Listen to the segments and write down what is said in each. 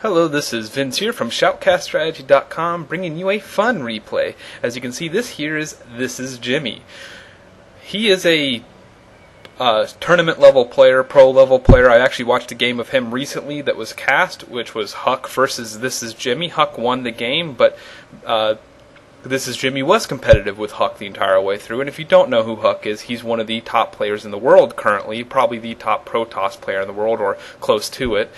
Hello, this is Vincere from ShoutcastStrategy.com bringing you a fun replay. As you can see, this here is ThisIsJimmy. He is a tournament level player, pro level player. I actually watched a game of him recently that was cast, which was Huck versus ThisIsJimmy. Huck won the game, but ThisIsJimmy was competitive with Huck the entire way through. And if you don't know who Huck is, he's one of the top players in the world currently, probably the top Protoss player in the world or close to it.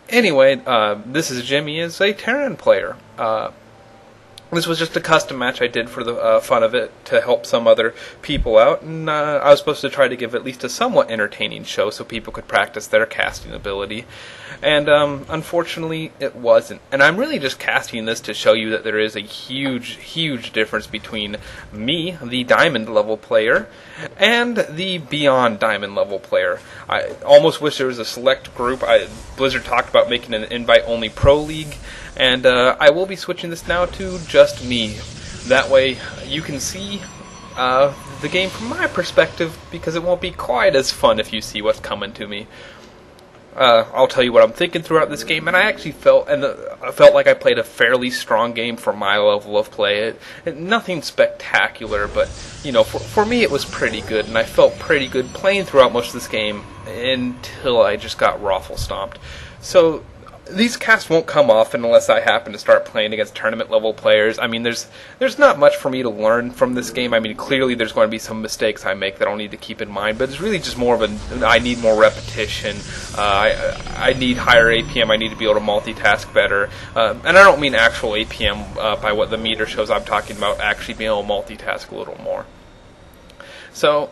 Anyway, ThisIsJimmy is a Terran player. This was just a custom match I did for the fun of it to help some other people out, and I was supposed to try to give at least a somewhat entertaining show so people could practice their casting ability. And unfortunately, it wasn't. And I'm really just casting this to show you that there is a huge, huge difference between me, the Diamond level player, and the Beyond Diamond level player. I almost wish there was a select group. Blizzard talked about making an invite-only pro league, and I will be switching this now to just me. That way you can see the game from my perspective, because it won't be quite as fun if you see what's coming to me. I'll tell you what I'm thinking throughout this game, and I actually felt like I played a fairly strong game for my level of play. Nothing spectacular, but you know, for me it was pretty good, and I felt pretty good playing throughout most of this game until I just got raffle stomped. So these casts won't come often unless I happen to start playing against tournament level players. I mean, there's not much for me to learn from this game. I mean, clearly there's going to be some mistakes I make that I'll need to keep in mind, but it's really just more of I need more repetition. I need higher APM. I need to be able to multitask better. And I don't mean actual APM by what the meter shows. I'm talking about actually being able to multitask a little more. So,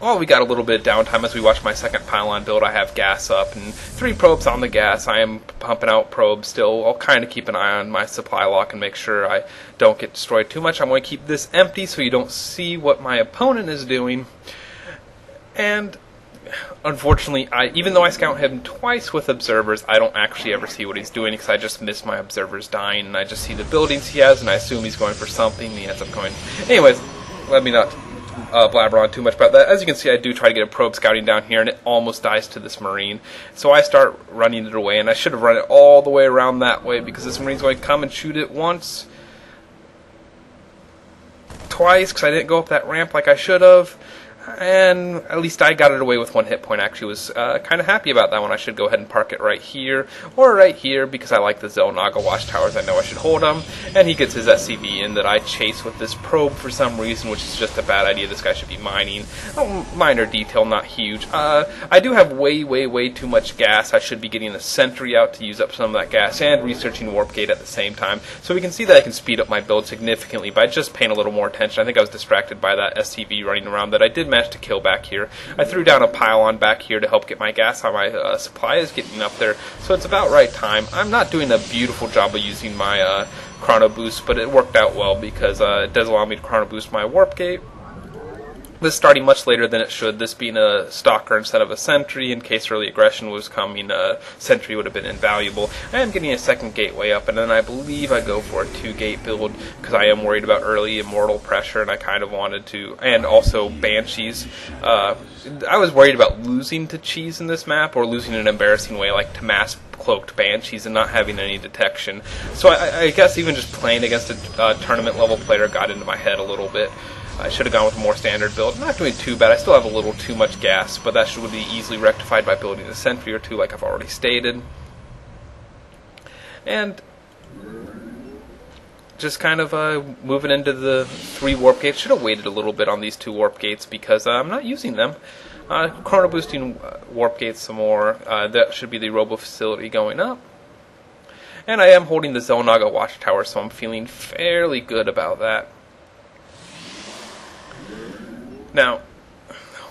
well, we got a little bit of downtime as we watch my second pylon build. I have gas up and 3 probes on the gas. I am pumping out probes still. I'll kind of keep an eye on my supply lock and make sure I don't get destroyed too much. I'm going to keep this empty so you don't see what my opponent is doing. And unfortunately, even though I scout him twice with observers, I don't actually ever see what he's doing because I just miss my observers dying, and I just see the buildings he has, and I assume he's going for something, and he ends up going. Anyways, let me not blabber on too much about that. As you can see, I do try to get a probe scouting down here, and it almost dies to this Marine. So I start running it away, and I should have run it all the way around that way because this Marine's going to come and shoot it once, twice, because I didn't go up that ramp like I should have. And at least I got it away with 1 hit point. Actually was kind of happy about that one. I should go ahead and park it right here or right here because I like the Xel'Naga watchtowers. I know I should hold them. And he gets his SCV in that I chase with this probe for some reason, which is just a bad idea. This guy should be mining. Oh, minor detail, not huge. I do have way too much gas. I should be getting a sentry out to use up some of that gas and researching Warp Gate at the same time. So we can see that I can speed up my build significantly by just paying a little more attention. I think I was distracted by that SCV running around that I did manage to kill back here. I threw down a pylon back here to help get my gas on. My supply is getting up there, so it's about right time. I'm not doing a beautiful job of using my chrono boost, but it worked out well because it does allow me to chrono boost my warp gate. This starting much later than it should, this being a stalker instead of a sentry. In case early aggression was coming, a sentry would have been invaluable. I am getting a second gateway up, and then I believe I go for a 2-gate build, because I am worried about early immortal pressure, and I kind of wanted to, and also banshees. I was worried about losing to cheese in this map, or losing in an embarrassing way, like to mass cloaked banshees and not having any detection. So I guess even just playing against a tournament level player got into my head a little bit. I should have gone with a more standard build. I'm not doing too bad. I still have a little too much gas, but that should be easily rectified by building a sentry or 2 like I've already stated. And just kind of moving into the 3 warp gates. Should have waited a little bit on these 2 warp gates because I'm not using them. Chrono boosting warp gates some more. That should be the robo facility going up. And I am holding the Xel'Naga watchtower, so I'm feeling fairly good about that. Now,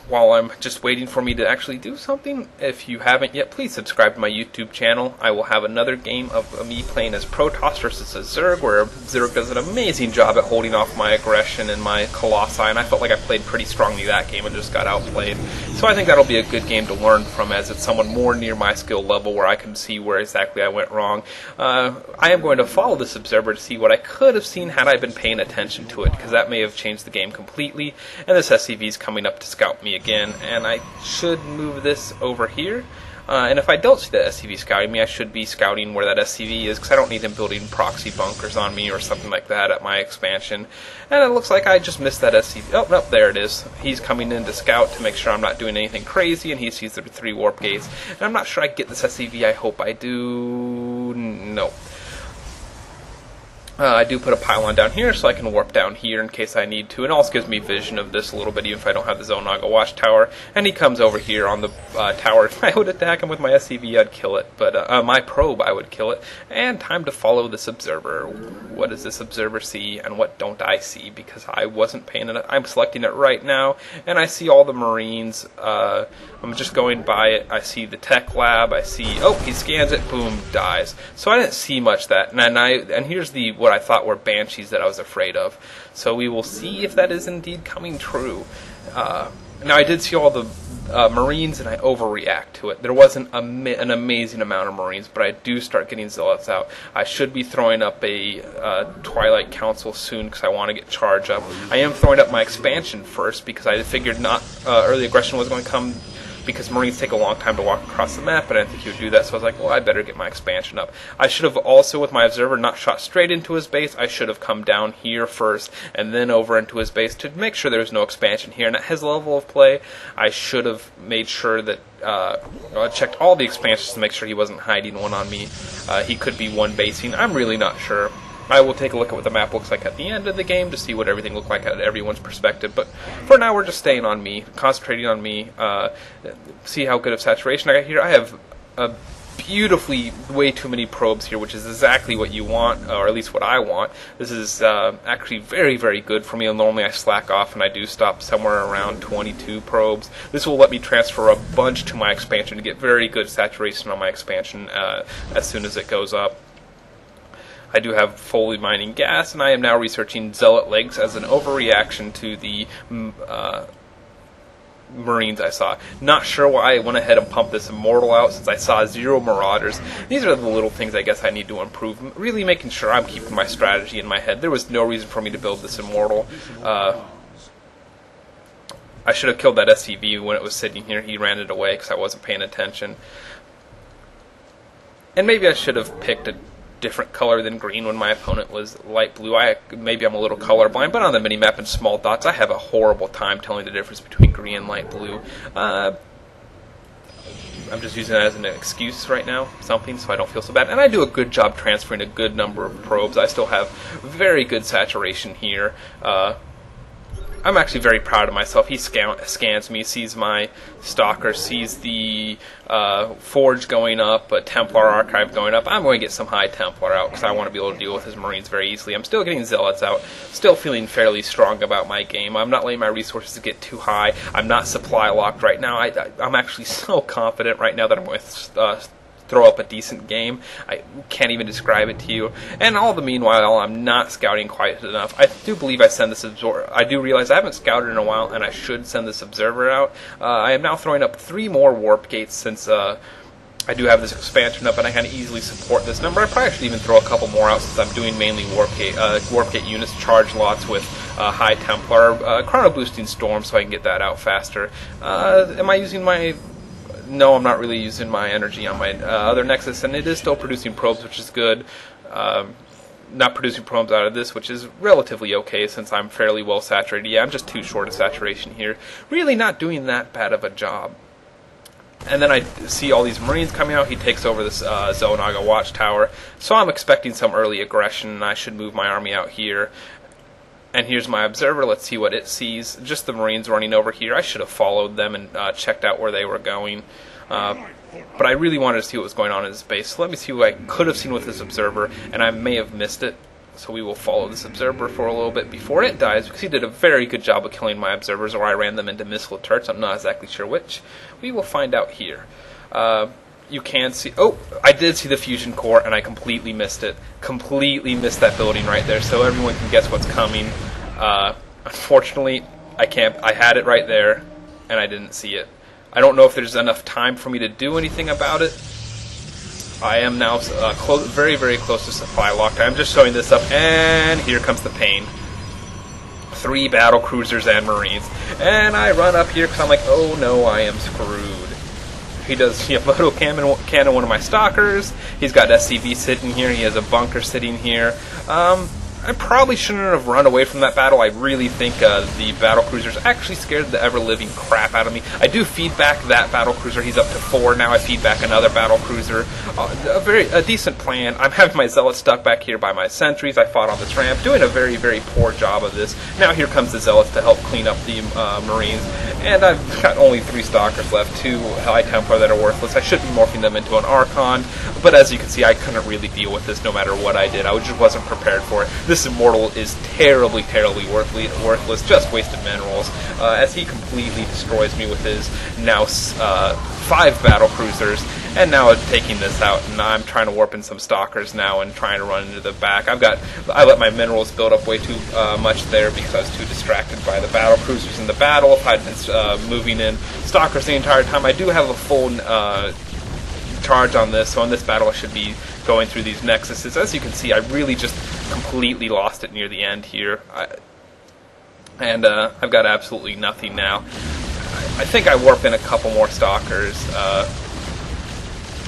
while I'm just waiting for me to actually do something, if you haven't yet, please subscribe to my YouTube channel. I will have another game of me playing as Protoss versus a Zerg, where Zerg does an amazing job at holding off my aggression and my Colossi, and I felt like I played pretty strongly that game and just got outplayed. So I think that'll be a good game to learn from, as it's someone more near my skill level where I can see where exactly I went wrong. I am going to follow this observer to see what I could have seen had I been paying attention to it, because that may have changed the game completely, and this SCV is coming up to scout me again, and I should move this over here. And if I don't see that SCV scouting me, I should be scouting where that SCV is, because I don't need him building proxy bunkers on me or something like that at my expansion. And it looks like I just missed that SCV. Oh, no, there it is. He's coming in to scout to make sure I'm not doing anything crazy, and he sees the 3 warp gates. And I'm not sure I get this SCV. I hope I do. No. I do put a pylon down here so I can warp down here in case I need to. It also gives me vision of this a little bit, even if I don't have the Zonaga watchtower. And he comes over here on the tower. If I would attack him with my SCV, I'd kill it. But my probe, I would kill it. And time to follow this observer. What does this observer see, and what don't I see? Because I wasn't paying it. I'm selecting it right now, and I see all the Marines. I'm just going by it. I see the tech lab. I see, oh, he scans it. Boom, dies. So I didn't see much that. And here's what I thought were banshees that I was afraid of. So we will see if that is indeed coming true. Now I did see all the Marines, and I overreact to it. There wasn't an amazing amount of Marines, but I do start getting zealots out. I should be throwing up a Twilight Council soon because I want to get charge up. I am throwing up my expansion first because I figured not early aggression was going to come, because Marines take a long time to walk across the map, but I didn't think he would do that, so I was like, well, I better get my expansion up. I should have also, with my observer, not shot straight into his base. I should have come down here first, and then over into his base to make sure there was no expansion here. And at his level of play, I should have made sure that I checked all the expansions to make sure he wasn't hiding one on me. He could be one basing. I'm really not sure. I will take a look at what the map looks like at the end of the game to see what everything looked like at everyone's perspective. But for now, we're just staying on me, concentrating on me, see how good of saturation I got here. I have a beautifully way too many probes here, which is exactly what you want, or at least what I want. This is actually very, very good for me. Normally I slack off and I do stop somewhere around 22 probes. This will let me transfer a bunch to my expansion to get very good saturation on my expansion as soon as it goes up. I do have fully mining gas, and I am now researching Zealot Legs as an overreaction to the Marines I saw. Not sure why I went ahead and pumped this Immortal out, since I saw 0 Marauders. These are the little things I guess I need to improve. Really making sure I'm keeping my strategy in my head. There was no reason for me to build this Immortal. I should have killed that SCV when it was sitting here. He ran it away because I wasn't paying attention. And maybe I should have picked a different color than green when my opponent was light blue. Maybe I'm a little colorblind, but on the minimap in small dots, I have a horrible time telling the difference between green and light blue. I'm just using that as an excuse right now, something, so I don't feel so bad. And I do a good job transferring a good number of probes. I still have very good saturation here. I'm actually very proud of myself. He scans me, sees my Stalker, sees the Forge going up, a Templar Archive going up. I'm going to get some High Templar out because I want to be able to deal with his Marines very easily. I'm still getting Zealots out, still feeling fairly strong about my game. I'm not letting my resources get too high. I'm not supply locked right now. I'm actually so confident right now that I'm going to throw up a decent game. I can't even describe it to you. And all the meanwhile, I'm not scouting quite enough. I do believe I send this observer. I do realize I haven't scouted in a while, and I should send this observer out. I am now throwing up 3 more warp gates since I do have this expansion up, and I can easily support this number. I probably should even throw a couple more out since I'm doing mainly warp gate units, charge lots with High Templar, chrono boosting Storm, so I can get that out faster. Am I using my... No, I'm not really using my energy on my other Nexus, and it is still producing probes, which is good. Not producing probes out of this, which is relatively okay since I'm fairly well saturated. Yeah, I'm just too short of saturation here. Really not doing that bad of a job. And then I see all these Marines coming out. He takes over this Zonaga watchtower. So I'm expecting some early aggression, and I should move my army out here. And here's my observer. Let's see what it sees. Just the Marines running over here. I should have followed them and checked out where they were going. But I really wanted to see what was going on in his base. So let me see what I could have seen with this observer, and I may have missed it. So we will follow this observer for a little bit before it dies, because he did a very good job of killing my observers, or I ran them into missile turrets. I'm not exactly sure which. We will find out here. You can see... Oh, I did see the fusion core, and I completely missed it. Completely missed that building right there, so everyone can guess what's coming. Unfortunately, I can't... I had it right there, and I didn't see it. I don't know if there's enough time for me to do anything about it. I am now very, very close to supply locked. I'm just showing this up, and here comes the pain. 3 battle cruisers and Marines. And I run up here because I'm like, oh no, I am screwed. He does photo cannon one of my stalkers. He's got SCV sitting here. He has a bunker sitting here. I probably shouldn't have run away from that battle. I really think the battlecruisers actually scared the ever-living crap out of me. I do feedback that battlecruiser. He's up to 4 now. I feedback another battlecruiser. A decent plan. I'm having my zealots stuck back here by my sentries. I fought on this ramp, doing a very, very poor job of this. Now here comes the zealots to help clean up the Marines. And I've got only 3 stalkers left, 2 High Templar that are worthless. I should be morphing them into an Archon, but as you can see, I couldn't really deal with this no matter what I did. I just wasn't prepared for it. This Immortal is terribly, terribly worthless, just wasted minerals, as he completely destroys me with his now 5 battle cruisers, and now taking this out, and I'm trying to warp in some stalkers now and trying to run into the back. I let my minerals build up way too much there because I was too distracted by the battle cruisers in the battle. If I'd been moving in stalkers the entire time, I do have a full charge on this, so in this battle I should be going through these nexuses. As you can see, I really just completely lost it near the end here, I've got absolutely nothing now. I think I warp in a couple more stalkers.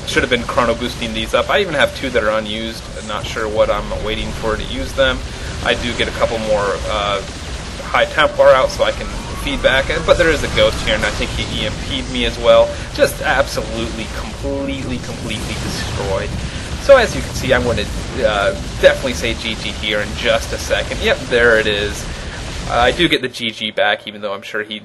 Should have been chrono boosting these up. I even have 2 that are unused. I'm not sure what I'm waiting for to use them. I do get a couple more High Templar out so I can feedback, but there is a ghost here, and I think he EMP'd me as well. Just absolutely, completely destroyed. So as you can see, I'm going to definitely say GG here in just a second. Yep, there it is. I do get the GG back, even though I'm sure he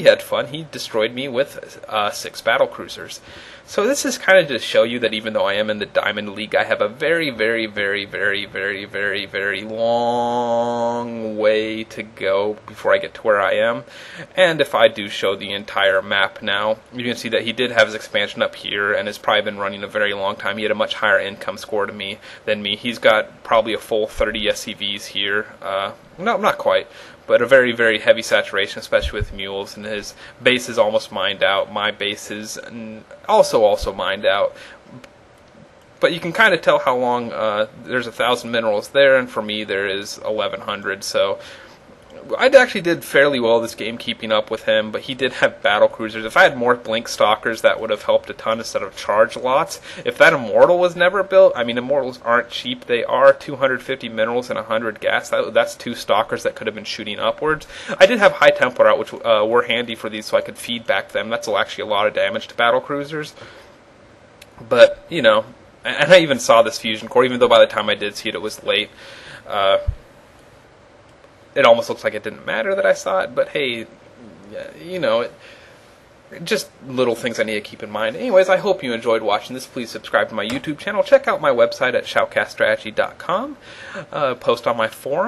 had fun. He destroyed me with 6 battle cruisers. So this is kind of to show you that even though I am in the Diamond League, I have a very, very, very, very, very, very, very long way to go before I get to where I am. And if I do show the entire map now, you can see that he did have his expansion up here and has probably been running a very long time. He had a much higher income score than me. He's got probably a full 30 SCVs here. No, not quite, but a very, very heavy saturation, especially with mules, and his base is almost mined out. My base is also mined out. But you can kind of tell how long, there's 1,000 minerals there, and for me there is 1,100, so I actually did fairly well this game keeping up with him, but he did have battle cruisers. If I had more blink stalkers, that would have helped a ton instead of charge lots. If that Immortal was never built, I mean, Immortals aren't cheap. They are 250 minerals and 100 gas. That's 2 stalkers that could have been shooting upwards. I did have High Templar out, which were handy for these, so I could feedback them. That's actually a lot of damage to battle cruisers. But, you know, and I even saw this fusion core, even though by the time I did see it, it was late. It almost looks like it didn't matter that I saw it, but hey, you know, just little things I need to keep in mind. Anyways, I hope you enjoyed watching this. Please subscribe to my YouTube channel. Check out my website at shoutcaststrategy.com. Post on my forum.